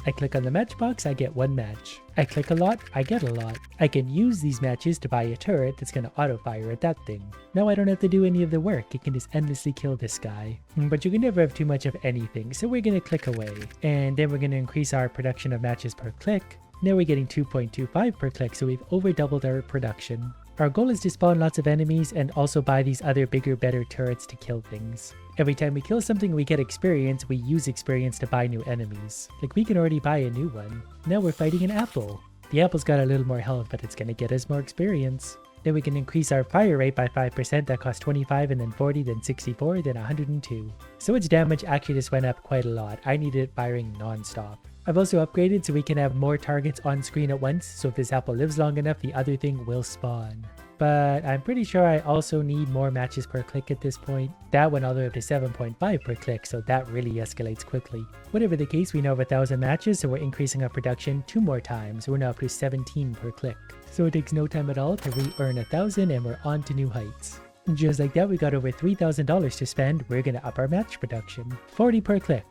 I click on the matchbox, I get one match. I click a lot, I get a lot. I can use these matches to buy a turret that's gonna auto-fire at that thing. Now I don't have to do any of the work, it can just endlessly kill this guy. But you can never have too much of anything, so we're gonna click away. And then we're gonna increase our production of matches per click. Now we're getting 2.25 per click, so we've over doubled our production. Our goal is to spawn lots of enemies and also buy these other bigger, better turrets to kill things. Every time we kill something we get experience, we use experience to buy new enemies. Like we can already buy a new one. Now we're fighting an apple. The apple's got a little more health, but it's gonna get us more experience. Then we can increase our fire rate by 5%, that costs 25 and then 40, then 64, then 102. So its damage actually just went up quite a lot. I needed it firing non-stop. I've also upgraded so we can have more targets on screen at once, so if this apple lives long enough, the other thing will spawn. But I'm pretty sure I also need more matches per click at this point. That went all the way up to 7.5 per click, so that really escalates quickly. Whatever the case, we now have 1,000 matches, so we're increasing our production 2 more times. We're now up to 17 per click. So it takes no time at all to re-earn 1,000 and we're on to new heights. Just like that, we got over $3,000 to spend. We're gonna up our match production. 40 per click.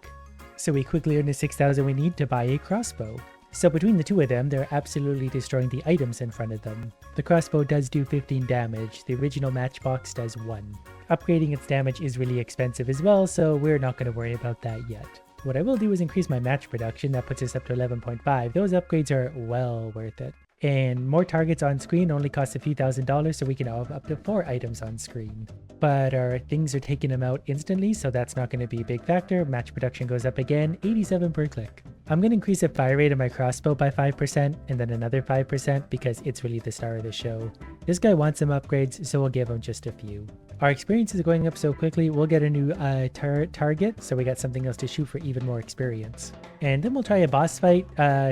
So we quickly earn the 6,000 we need to buy a crossbow. So between the two of them, they're absolutely destroying the items in front of them. The crossbow does do 15 damage, the original matchbox does 1. Upgrading its damage is really expensive as well, so we're not going to worry about that yet. What I will do is increase my match production, that puts us up to 11.5. Those upgrades are well worth it. And more targets on screen only cost a few $1,000s, so we can now have up to 4 items on screen. But our things are taking them out instantly, so that's not going to be a big factor. Match production goes up again, 87 per click. I'm going to increase the fire rate of my crossbow by 5% and then another 5% because it's really the star of the show. This guy wants some upgrades, so we'll give him just a few. Our experience is going up so quickly, we'll get a new turret target, so we got something else to shoot for even more experience. And then we'll try a boss fight.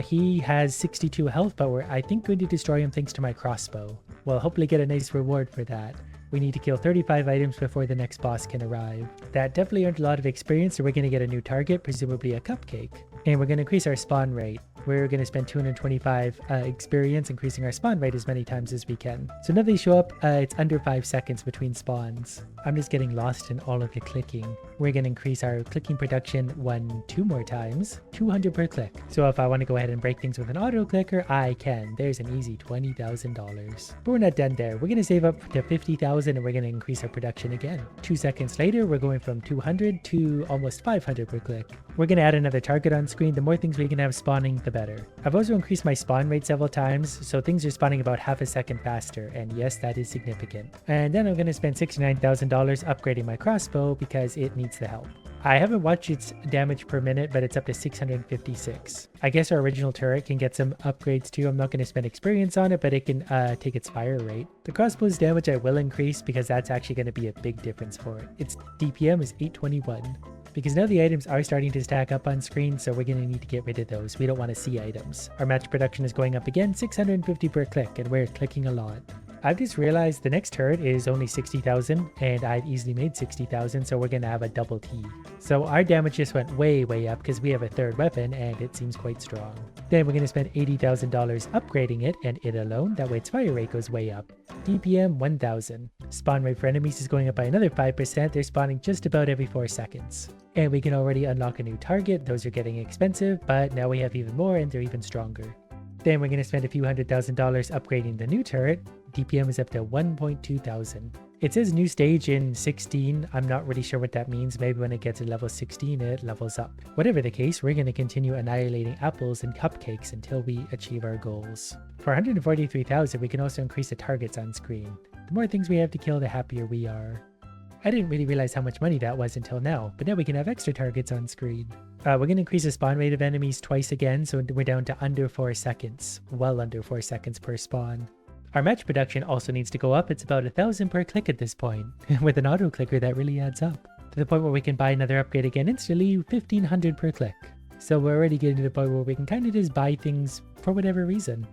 He has 62 health, but we're, I think, going to destroy him thanks to my crossbow. We'll hopefully get a nice reward for that. We need to kill 35 items before the next boss can arrive. That definitely earned a lot of experience, so we're going to get a new target, presumably a cupcake. And we're going to increase our spawn rate. We're going to spend 225 experience, increasing our spawn rate as many times as we can. So now they show up, it's under 5 seconds between spawns. I'm just getting lost in all of the clicking. We're going to increase our clicking production 2 more times, 200 per click. So if I want to go ahead and break things with an auto clicker, I can. There's an easy $20,000. But we're not done there. We're going to save up to 50,000 and we're going to increase our production again. 2 seconds later, we're going from 200 to almost 500 per click. We're going to add another target on screen. The more things we can have spawning, the better. I've also increased my spawn rate several times, so things are spawning about half a second faster, and yes, that is significant. And then I'm going to spend $69,000 upgrading my crossbow because it needs the help. I haven't watched its damage per minute, but it's up to 656. I guess our original turret can get some upgrades too. I'm not going to spend experience on it, but it can take its fire rate. The crossbow's damage I will increase because that's actually going to be a big difference for it. Its DPM is 821. Because now the items are starting to stack up on screen, so we're going to need to get rid of those. We don't want to see items. Our match production is going up again, 650 per click, and we're clicking a lot. I've just realized the next turret is only 60,000, and I've easily made 60,000, so we're going to have a double T. So our damage just went way up because we have a third weapon, and it seems quite strong. Then we're going to spend $80,000 upgrading it, and it alone, that way its fire rate goes way up. DPM 1000. Spawn rate for enemies is going up by another 5%, they're spawning just about every 4 seconds. And we can already unlock a new target, those are getting expensive, but now we have even more and they're even stronger. Then we're going to spend a few $100,000 upgrading the new turret. DPM is up to 1.2 thousand. It says new stage in 16. I'm not really sure what that means. Maybe when it gets to level 16, it levels up. Whatever the case, we're going to continue annihilating apples and cupcakes until we achieve our goals. For 143,000, we can also increase the targets on screen. The more things we have to kill, the happier we are. I didn't really realize how much money that was until now, but now we can have extra targets on screen. We're going to increase the spawn rate of enemies twice again, so we're down to under 4 seconds. Well under 4 seconds per spawn. Our match production also needs to go up. It's about 1,000 per click at this point. With an auto clicker, that really adds up. To the point where we can buy another upgrade again instantly, 1,500 per click. So we're already getting to the point where we can kind of just buy things for whatever reason.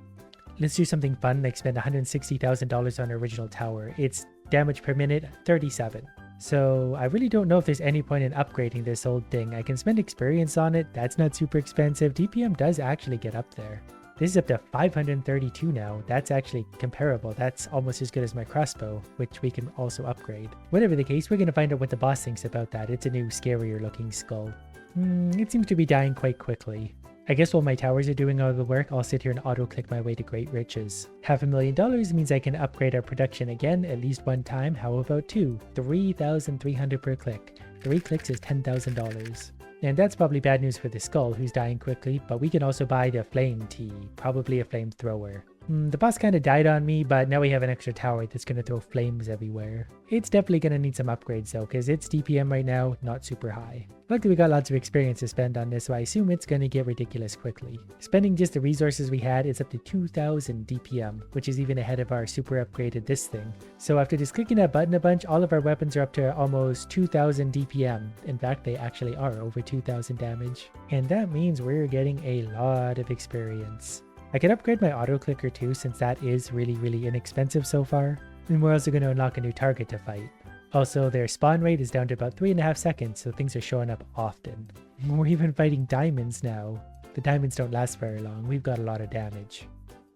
Let's do something fun, like spend $160,000 on our original tower. Its damage per minute, 37. So I really don't know if there's any point in upgrading this old thing. I can spend experience on it, that's not super expensive. DPM does actually get up there. This is up to 532 now. That's actually comparable. That's almost as good as my crossbow, which we can also upgrade. Whatever the case, we're going to find out what the boss thinks about that. It's a new, scarier looking skull. It seems to be dying quite quickly. I guess while my towers are doing all the work, I'll sit here and auto-click my way to great riches. $500,000 means I can upgrade our production again at least one time. How about two? 3,300 per click. 3 clicks is $10,000. And that's probably bad news for the skull, who's dying quickly, but we can also buy the flame tea, probably a flamethrower. The boss kind of died on me, but now we have an extra tower that's going to throw flames everywhere. It's definitely going to need some upgrades though, because its DPM right now, not super high. Luckily we got lots of experience to spend on this, so I assume it's going to get ridiculous quickly. Spending just the resources we had, it's up to 2,000 DPM, which is even ahead of our super upgraded this thing. So after just clicking that button a bunch, all of our weapons are up to almost 2,000 DPM. In fact, they actually are over 2,000 damage. And that means we're getting a lot of experience. I can upgrade my auto clicker too, since that is really inexpensive so far. And we're also going to unlock a new target to fight. Also, their spawn rate is down to about 3.5 seconds, so things are showing up often. We're even fighting diamonds now. The diamonds don't last very long, we've got a lot of damage.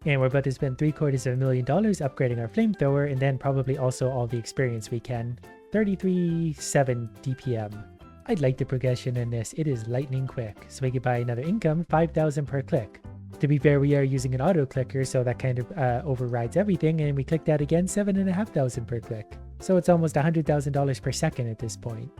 And we're about to spend $750,000 upgrading our flamethrower, and then probably also all the experience we can. 33.7 DPM. I'd like the progression in this, it is lightning quick, so we could buy another income, 5,000 per click. To be fair, we are using an auto clicker, so that kind of overrides everything, and we click that again, 7,500 per click. So it's almost $100,000 per second at this point.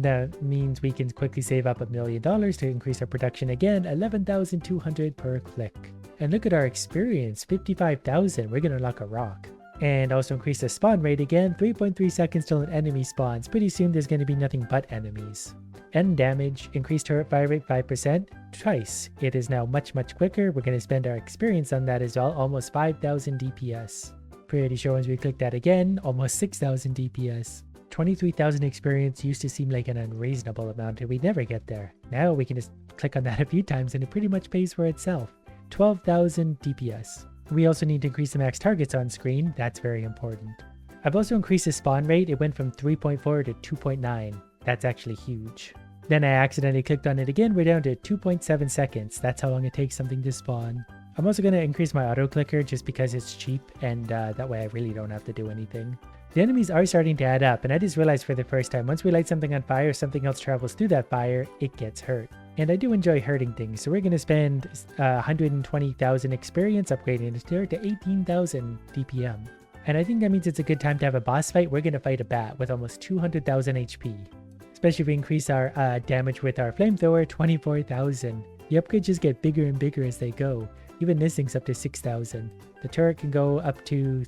That means we can quickly save up $1 million to increase our production again, 11,200 per click. And look at our experience, 55,000, we're gonna unlock a rock. And also increase the spawn rate again, 3.3 seconds till an enemy spawns. Pretty soon there's gonna be nothing but enemies. End damage, increased turret fire rate 5%, twice. It is now much quicker. We're going to spend our experience on that as well, almost 5,000 DPS. Pretty sure once we click that again, almost 6,000 DPS. 23,000 experience used to seem like an unreasonable amount and we'd never get there. Now we can just click on that a few times and it pretty much pays for itself. 12,000 DPS. We also need to increase the max targets on screen, that's very important. I've also increased the spawn rate, it went from 3.4 to 2.9. That's actually huge. Then I accidentally clicked on it again, we're down to 2.7 seconds. That's how long it takes something to spawn. I'm also going to increase my auto clicker just because it's cheap and that way I really don't have to do anything. The enemies are starting to add up and I just realized for the first time, once we light something on fire, something else travels through that fire, it gets hurt. And I do enjoy hurting things, so we're going to spend 120,000 experience upgrading this turret to 18,000 DPM. And I think that means it's a good time to have a boss fight. We're going to fight a bat with almost 200,000 HP. Especially if we increase our damage with our flamethrower, 24,000. The upgrades just get bigger and bigger as they go. Even this thing's up to 6,000. The turret can go up to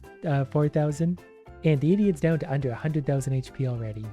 4,000. And the idiot's down to under 100,000 HP already.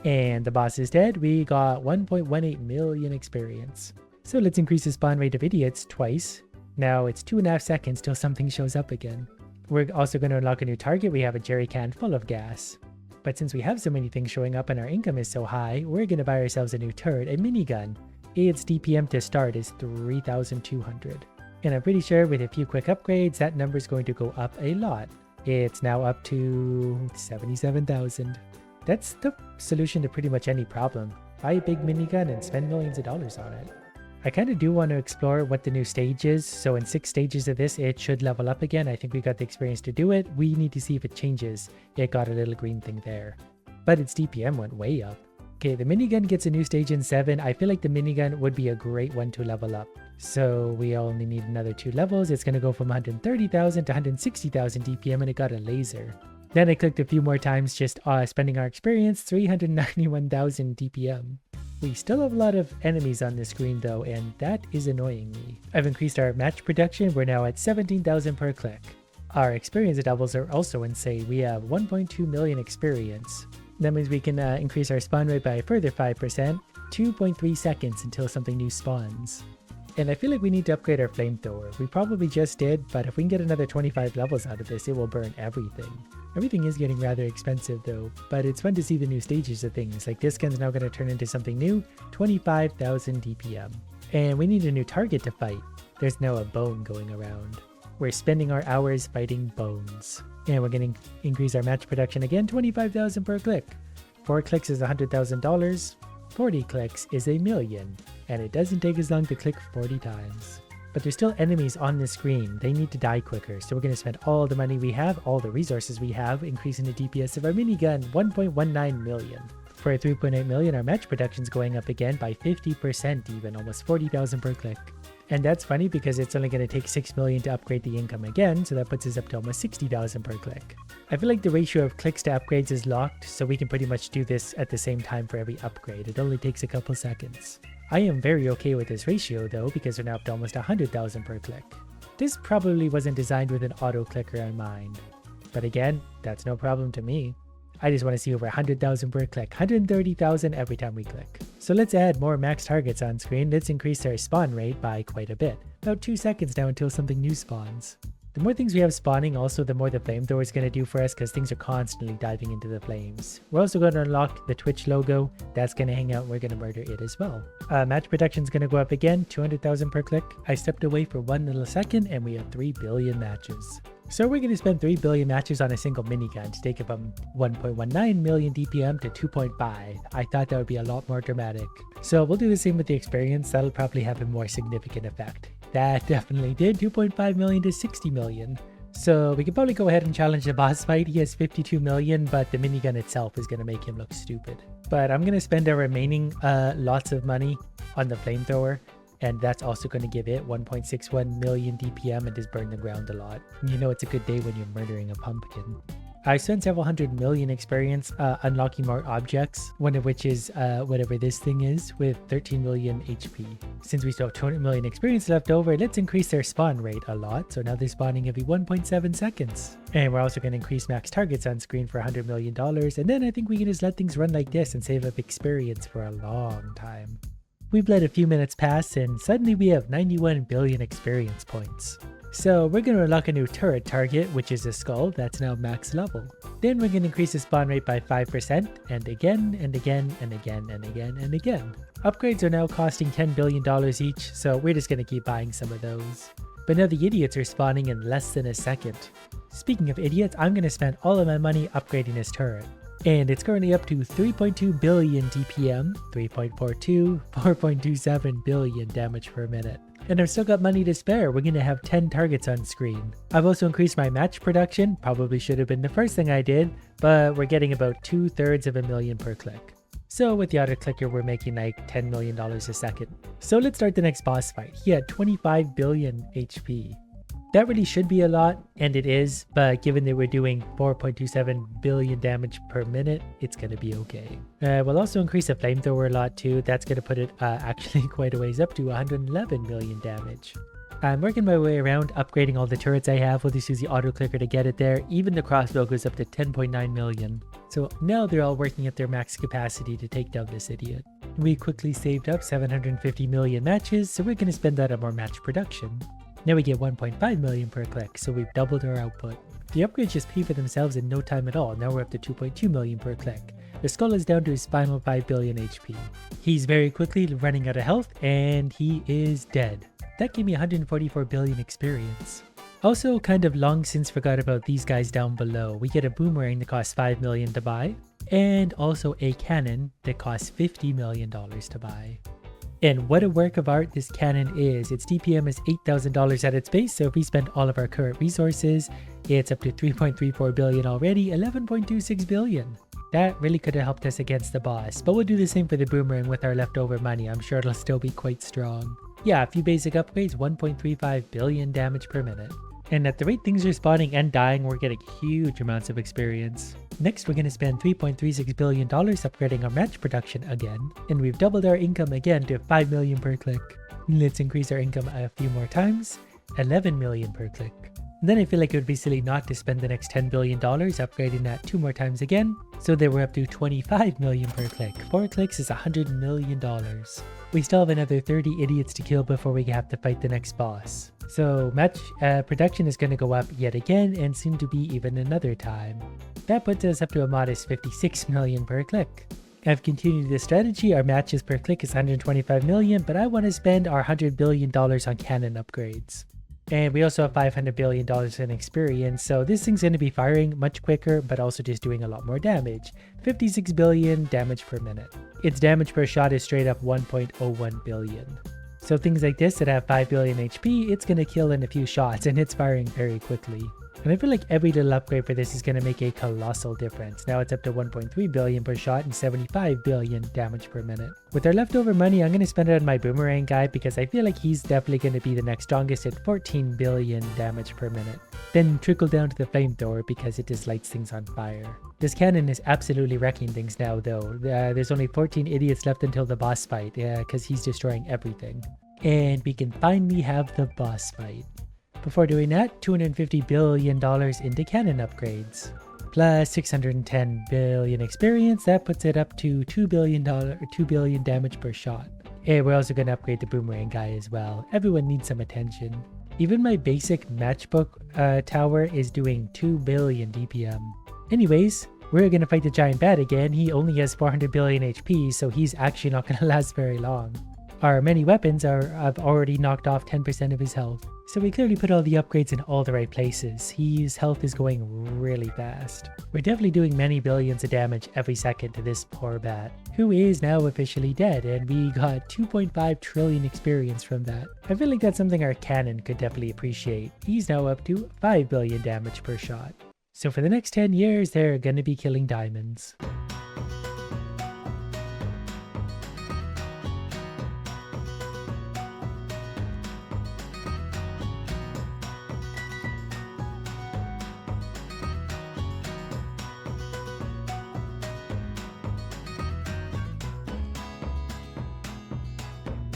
And the boss is dead. We got 1.18 million experience. So let's increase the spawn rate of idiots twice. Now it's 2.5 seconds till something shows up again. We're also going to unlock a new target. We have a jerry can full of gas. But since we have so many things showing up and our income is so high, we're going to buy ourselves a new turret, a minigun. Its DPM to start is 3,200. And I'm pretty sure with a few quick upgrades, that number is going to go up a lot. It's now up to 77,000. That's the solution to pretty much any problem. Buy a big minigun and spend millions of dollars on it. I kind of do want to explore what the new stage is, so in 6 stages of this, it should level up again. I think we got the experience to do it. We need to see if it changes. It got a little green thing there. But its DPM went way up. Okay, the minigun gets a new stage in 7. I feel like the minigun would be a great one to level up. So we only need another 2 levels. It's going to go from 130,000 to 160,000 DPM and it got a laser. Then I clicked a few more times, just spending our experience, 391,000 DPM. We still have a lot of enemies on the screen though, and that is annoying me. I've increased our match production, we're now at 17,000 per click. Our experience levels are also insane, we have 1.2 million experience. That means we can increase our spawn rate by a further 5%, 2.3 seconds until something new spawns. And I feel like we need to upgrade our flamethrower. We probably just did, but if we can get another 25 levels out of this, it will burn everything. Everything is getting rather expensive though, but it's fun to see the new stages of things. Like this gun's now going to turn into something new, 25,000 DPM. And we need a new target to fight. There's now a bone going around. We're spending our hours fighting bones. And we're going to increase our match production again, 25,000 per click. 4 clicks is $100,000. 40 clicks is $1 million. And it doesn't take as long to click 40 times. But there's still enemies on the screen. They need to die quicker. So we're going to spend all the money we have, all the resources we have, increasing the DPS of our minigun, 1.19 million. For 3.8 million, our match production's going up again by 50% even, almost 40,000 per click. And that's funny because it's only going to take 6 million to upgrade the income again, so that puts us up to almost 60,000 per click. I feel like the ratio of clicks to upgrades is locked, so we can pretty much do this at the same time for every upgrade. It only takes a couple seconds. I am very okay with this ratio though, because we're now up to almost 100,000 per click. This probably wasn't designed with an auto clicker in mind. But again, that's no problem to me. I just want to see over 100,000 per click, 130,000 every time we click. So let's add more max targets on screen. Let's increase our spawn rate by quite a bit. About 2 seconds now until something new spawns. The more things we have spawning, also the more the flamethrower is going to do for us because things are constantly diving into the flames. We're also going to unlock the Twitch logo. That's going to hang out and we're going to murder it as well. Match production is going to go up again, 200,000 per click. I stepped away for 1 little second and we have 3 billion matches. So we're going to spend 3 billion matches on a single minigun to take it from 1.19 million DPM to 2.5. I thought that would be a lot more dramatic. So we'll do the same with the experience. That'll probably have a more significant effect. That definitely did, 2.5 million to 60 million. So we could probably go ahead and challenge the boss fight. He has 52 million, but the minigun itself is going to make him look stupid. But I'm going to spend our remaining lots of money on the flamethrower. And that's also going to give it 1.61 million DPM and just burn the ground a lot. You know it's a good day when you're murdering a pumpkin. I spent several hundred million experience unlocking more objects, one of which is whatever this thing is with 13 million HP. Since we still have 200 million experience left over, let's increase their spawn rate a lot. So now they're spawning every 1.7 seconds. And we're also going to increase max targets on screen for $100 million. And then I think we can just let things run like this and save up experience for a long time. We've let a few minutes pass and suddenly we have 91 billion experience points. So we're going to unlock a new turret target, which is a skull that's now max level. Then we're going to increase the spawn rate by 5% and again and again and again and again and again. Upgrades are now costing $10 billion each, so we're just going to keep buying some of those. But now the idiots are spawning in less than a second. Speaking of idiots, I'm going to spend all of my money upgrading this turret. And it's currently up to 3.2 billion DPM, 3.42, 4.27 billion damage per minute. And I've still got money to spare. We're going to have 10 targets on screen. I've also increased my match production. Probably should have been the first thing I did, but we're getting about 2/3 of a million per click. So with the auto clicker, we're making like $10 million a second. So let's start the next boss fight. He had 25 billion HP. That really should be a lot, and it is, but given that we're doing 4.27 billion damage per minute, it's going to be okay. We'll also increase the flamethrower a lot too. That's going to put it actually quite a ways up to 111 million damage. I'm working my way around upgrading all the turrets I have. We'll just use the auto clicker to get it there. Even the crossbow goes up to 10.9 million. So now they're all working at their max capacity to take down this idiot. We quickly saved up 750 million matches, so we're going to spend that on more match production. Now we get 1.5 million per click, so we've doubled our output. The upgrades just pay for themselves in no time at all. Now we're up to 2.2 million per click. The skull is down to his final 5 billion HP. He's very quickly running out of health, and he is dead. That gave me 144 billion experience. Also, kind of long since forgot about these guys down below. We get a boomerang that costs 5 million to buy, and also a cannon that costs $50 million to buy. And what a work of art this cannon is. Its DPM is $8,000 at its base, so if we spend all of our current resources, it's up to 3.34 billion already, 11.26 billion. That really could have helped us against the boss, but we'll do the same for the boomerang with our leftover money. I'm sure it'll still be quite strong. Yeah, a few basic upgrades, 1.35 billion damage per minute. And at the rate things are spawning and dying, we're getting huge amounts of experience. Next, we're going to spend $3.36 billion upgrading our match production again, and we've doubled our income again to 5 million per click. Let's increase our income a few more times, 11 million per click. Then I feel like it would be silly not to spend the next $10 billion upgrading that 2 more times again, so that we're up to 25 million per click. 4 clicks is $100 million. We still have another 30 idiots to kill before we have to fight the next boss. So match production is going to go up yet again, and soon to be even another time. That puts us up to a modest 56 million per click. I've continued this strategy. Our matches per click is 125 million, but I want to spend our $100 billion on cannon upgrades. And we also have $500 billion in experience, so this thing's going to be firing much quicker, but also just doing a lot more damage. 56 billion damage per minute. Its damage per shot is straight up 1.01 billion. So things like this that have 5 billion HP, it's going to kill in a few shots, and it's firing very quickly. And I feel like every little upgrade for this is going to make a colossal difference. Now it's up to 1.3 billion per shot and 75 billion damage per minute. With our leftover money, I'm going to spend it on my boomerang guy because I feel like he's definitely going to be the next strongest at 14 billion damage per minute. Then trickle down to the flamethrower because it just lights things on fire. This cannon is absolutely wrecking things now though. There's only 14 idiots left until the boss fight, because he's destroying everything. And we can finally have the boss fight. Before doing that, $250 billion into cannon upgrades. Plus 610 billion experience, that puts it up to $2 billion damage per shot. And we're also going to upgrade the boomerang guy as well. Everyone needs some attention. Even my basic matchbox tower is doing 2 billion DPM. Anyways, we're going to fight the giant bat again. He only has 400 billion HP, so he's actually not going to last very long. Our many weapons have already knocked off 10% of his health. So we clearly put all the upgrades in all the right places. His health is going really fast. We're definitely doing many billions of damage every second to this poor bat, who is now officially dead, and we got 2.5 trillion experience from that. I feel like that's something our cannon could definitely appreciate. He's now up to 5 billion damage per shot. So for the next 10 years, they're gonna be killing diamonds.